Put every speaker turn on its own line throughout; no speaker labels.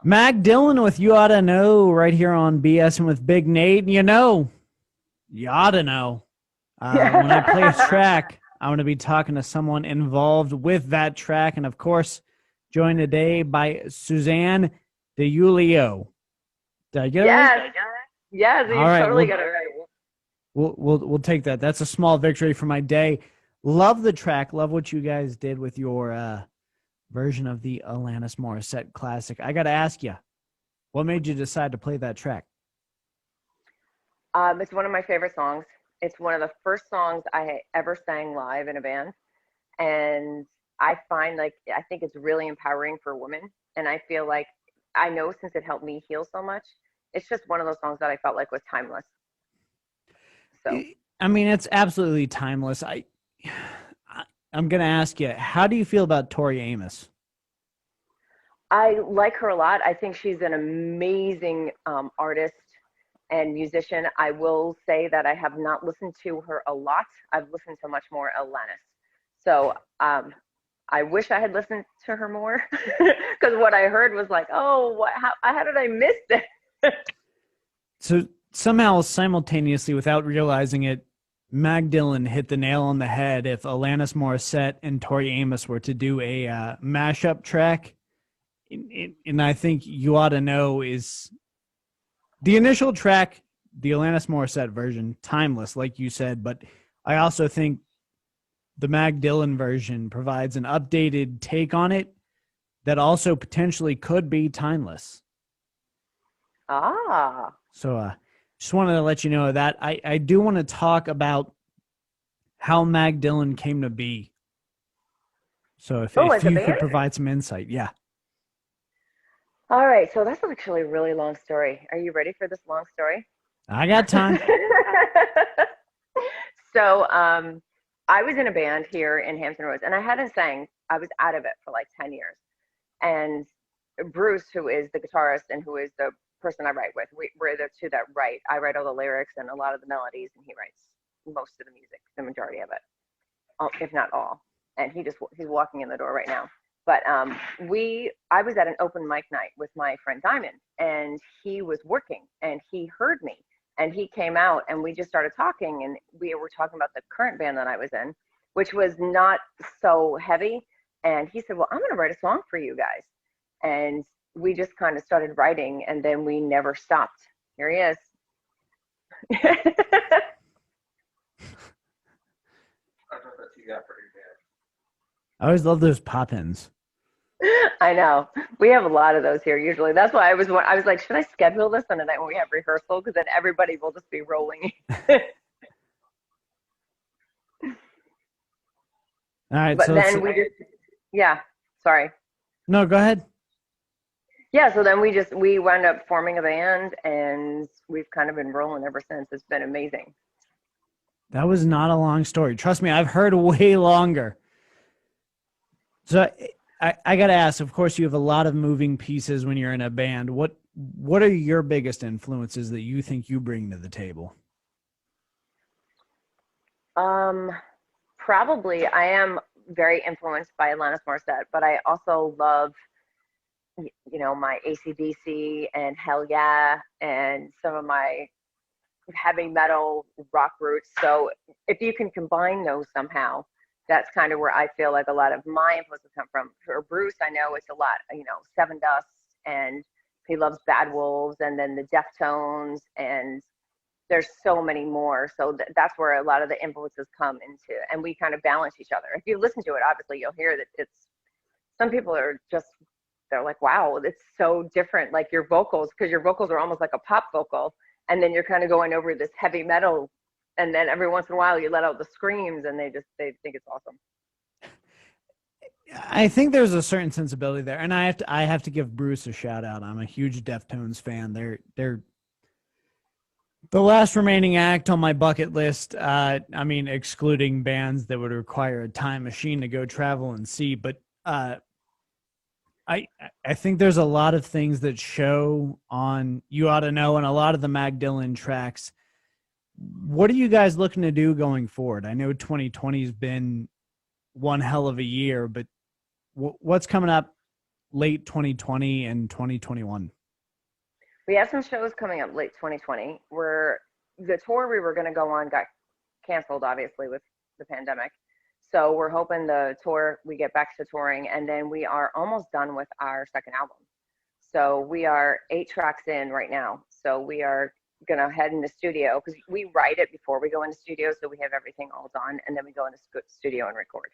Magg Dylan with You Oughta Know right here on BS and with Big Nate. And you oughta know. When I play a track, I'm going to be talking to someone involved with that track. And of course, joined today by Suzanne DeYulio. Did I get it right?
Yes, yes,
All
you
right,
totally got it right.
we'll take that. That's a small victory for my day. Love the track. Love what you guys did with your version of the Alanis Morrisette classic. I got to ask you, what made you decide to play that track?
It's one of my favorite songs. It's one of the first songs I ever sang live in a band, and I find I think it's really empowering for women. And I feel like I know since it helped me heal so much, it's just one of those songs that I felt like was timeless. So
I mean, it's absolutely timeless. I'm gonna ask you, how do you feel about Tori Amos?
I like her a lot. I think she's an amazing artist and musician. I will say that I have not listened to her a lot. I've listened to much more Alanis. So I wish I had listened to her more because what I heard was like, oh, how did I miss this?
So somehow, simultaneously, without realizing it, Magg Dylan hit the nail on the head. If Alanis Morissette and Tori Amos were to do a mashup track, and I think You Oughta Know is the initial track, the Alanis Morissette version, timeless, like you said. But I also think the Magg Dylan version provides an updated take on it that also potentially could be timeless.
Ah.
So just wanted to let you know that. I do want to talk about how Magg Dylan came to be. So
Oh,
if
as a
you could
band?
provide some insight. Yeah,
All right. So that's actually a really long story. Are you ready for this long story?
I got time.
So I was in a band here in Hampton Roads, and I hadn't sang. I was out of it for like 10 years. And Bruce, who is the guitarist and who is the person I write with, we're the two that write. I write all the lyrics and a lot of the melodies, and he writes most of the music, the majority of it, if not all. And he's walking in the door right now. But I was at an open mic night with my friend Diamond, and he was working, and he heard me, and he came out, and we just started talking, and we were talking about the current band that I was in, which was not so heavy. And he said, "Well, I'm going to write a song for you guys," and we just kind of started writing, and then we never stopped. Here he is.
I always love those pop-ins.
I know. We have a lot of those here usually. That's why I was like, should I schedule this on a night when we have rehearsal? Because then everybody will just be rolling.
All right,
But
so it's
then we just, yeah, sorry.
no, go ahead.
Yeah, so then we wound up forming a band, and we've kind of been rolling ever since. It's been amazing.
That was not a long story. Trust me, I've heard way longer. So I got to ask, of course, you have a lot of moving pieces when you're in a band. What are your biggest influences that you think you bring to the table?
Um, Probably I am very influenced by Alanis Morissette, but I also love my AC/DC and Hell Yeah and some of my heavy metal rock roots. So if you can combine those somehow, that's kind of where I feel like a lot of my influences come from. For Bruce, I know it's a lot, Seven Dust, and he loves Bad Wolves, and then the Deftones, and there's so many more. So that's where a lot of the influences come into, and we kind of balance each other. If you listen to it, obviously you'll hear that it's some people are just they're like, wow, it's so different. Like your vocals, because your vocals are almost like a pop vocal, and then you're kind of going over this heavy metal, and then every once in a while you let out the screams, and they think it's awesome.
I think there's a certain sensibility there, and I have to give Bruce a shout out. I'm a huge Deftones fan. They're the last remaining act on my bucket list. I mean, excluding bands that would require a time machine to go travel and see, but I I think there's a lot of things that show on You Oughta Know and a lot of the Magg Dylan tracks. What are you guys looking to do going forward? I know 2020 has been one hell of a year, but what's coming up late 2020 and 2021?
We have some shows coming up late 2020. The tour we were going to go on got canceled, obviously, with the pandemic. So we're hoping we get back to touring, and then we are almost done with our second album. So we are 8 tracks in right now. So we are going to head in the studio, because we write it before we go into studio, so we have everything all done, and then we go into studio and record.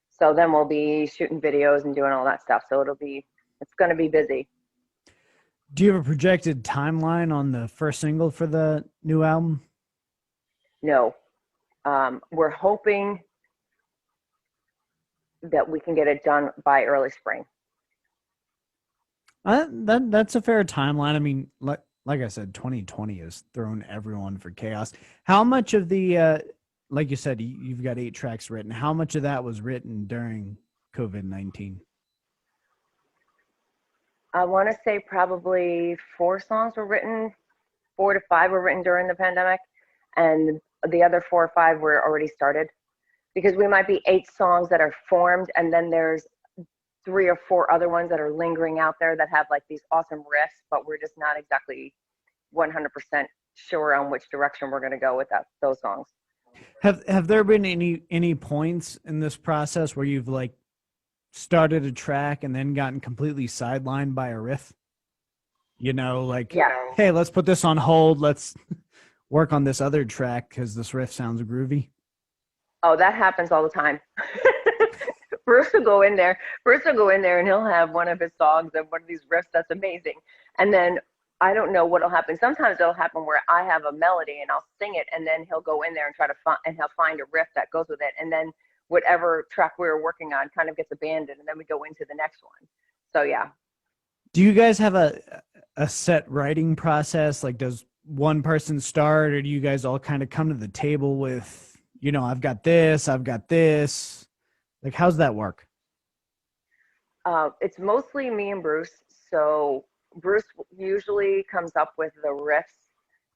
So then we'll be shooting videos and doing all that stuff. So it's going to be busy.
Do you have a projected timeline on the first single for the new album?
No. We're hoping that we can get it done by early spring.
That's a fair timeline. I mean, like I said, 2020 has thrown everyone for chaos. How much of the, like you said, you've got 8 tracks written. How much of that was written during COVID-19?
I want to say probably 4 songs were written, 4 to 5 were written during the pandemic, and the other 4 or 5 were already started. Because we might be 8 songs that are formed, and then there's 3 or 4 other ones that are lingering out there that have like these awesome riffs, but we're just not exactly 100% sure on which direction we're going to go with those songs.
Have there been any points in this process where you've like started a track and then gotten completely sidelined by a riff? You know, like, hey, let's put this on hold. Let's work on this other track because this riff sounds groovy.
Oh, that happens all the time. Bruce will go in there and he'll have one of his songs and one of these riffs that's amazing. And then I don't know what'll happen. Sometimes it'll happen where I have a melody and I'll sing it, and then he'll go in there and he'll find a riff that goes with it. And then whatever track we were working on kind of gets abandoned, and then we go into the next one. So yeah.
Do you guys have a set writing process? Like, does one person start, or do you guys all kind of come to the table with, you know, I've got this. Like, how's that work?
It's mostly me and Bruce. So Bruce usually comes up with the riffs,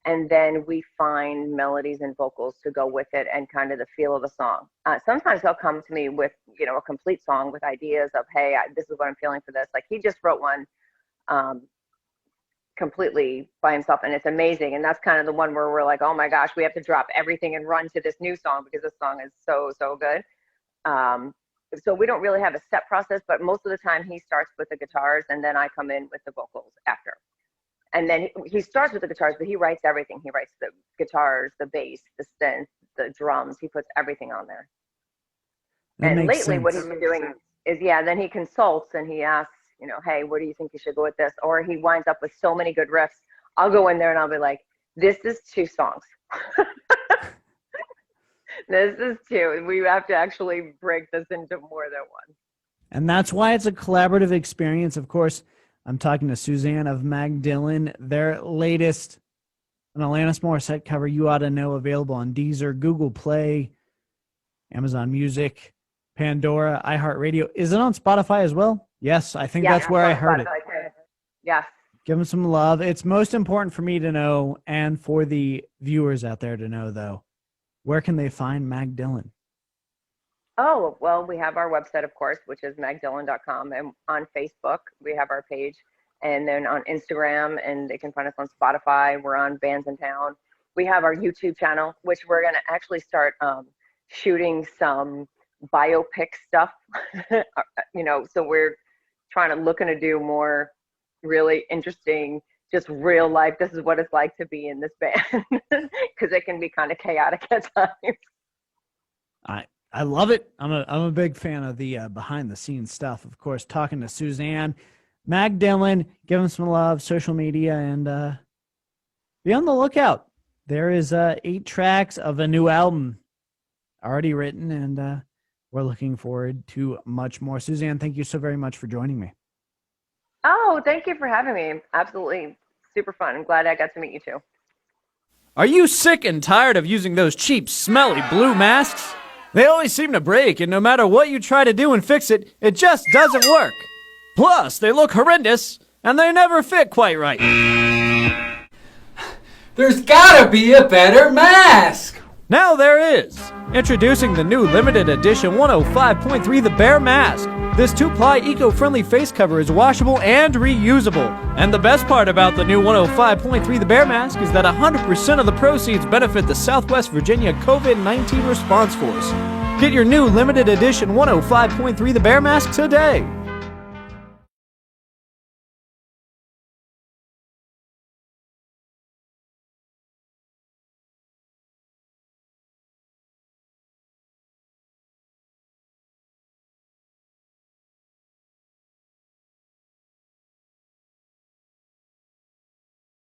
and then we find melodies and vocals to go with it and kind of the feel of the song. Sometimes he'll come to me with, you know, a complete song with ideas of, hey, this is what I'm feeling for this. Like, he just wrote one completely by himself, and it's amazing. And that's kind of the one where we're like, oh my gosh, we have to drop everything and run to this new song because this song is so good. So we don't really have a set process, but most of the time he starts with the guitars, and then I come in with the vocals after. And then he starts with the guitars, but he writes everything. He writes the guitars, the bass, the synth, the drums. He puts everything on there. And lately what he's been doing is, then he consults and he asks, you know, hey, what do you think you should go with this? Or he winds up with so many good riffs. I'll go in there and I'll be like, this is 2 songs. This is 2. We have to actually break this into more than one.
And that's why it's a collaborative experience. Of course, I'm talking to Suzanne of Magg Dylan. Their latest, an Alanis Morrisette cover, You Oughta Know, available on Deezer, Google Play, Amazon Music, Pandora, iHeartRadio. Is it on Spotify as well? Yes, I think that's where I heard it.
Yes.
Give them some love. It's most important for me to know, and for the viewers out there to know, though. Where can they find Magg Dylan?
Oh, well, we have our website, of course, which is maggdylan.com. And on Facebook, we have our page. And then on Instagram, and they can find us on Spotify. We're on Bands in Town. We have our YouTube channel, which we're going to actually start shooting some biopic stuff. You know, so we're looking to do more really interesting, just real life. This is what it's like to be in this band, because it can be kind of chaotic at times.
I love it. I'm a big fan of the behind the scenes stuff. Of course, talking to Suzanne, Magg Dylan, give them some love, social media, and be on the lookout. There is 8 tracks of a new album already written, and we're looking forward to much more. Suzanne, thank you so very much for joining me.
Oh, thank you for having me. Absolutely super fun. I'm glad I got to meet you too.
Are you sick and tired of using those cheap, smelly blue masks? They always seem to break, and no matter what you try to do and fix it, it just doesn't work. Plus, they look horrendous, and they never fit quite right.
There's gotta be a better mask!
Now there is. Introducing the new limited edition 105.3 The Bear Mask. This 2-ply eco-friendly face cover is washable and reusable. And the best part about the new 105.3 The Bear Mask is that 100% of the proceeds benefit the Southwest Virginia COVID-19 Response Force. Get your new limited edition 105.3 The Bear Mask today.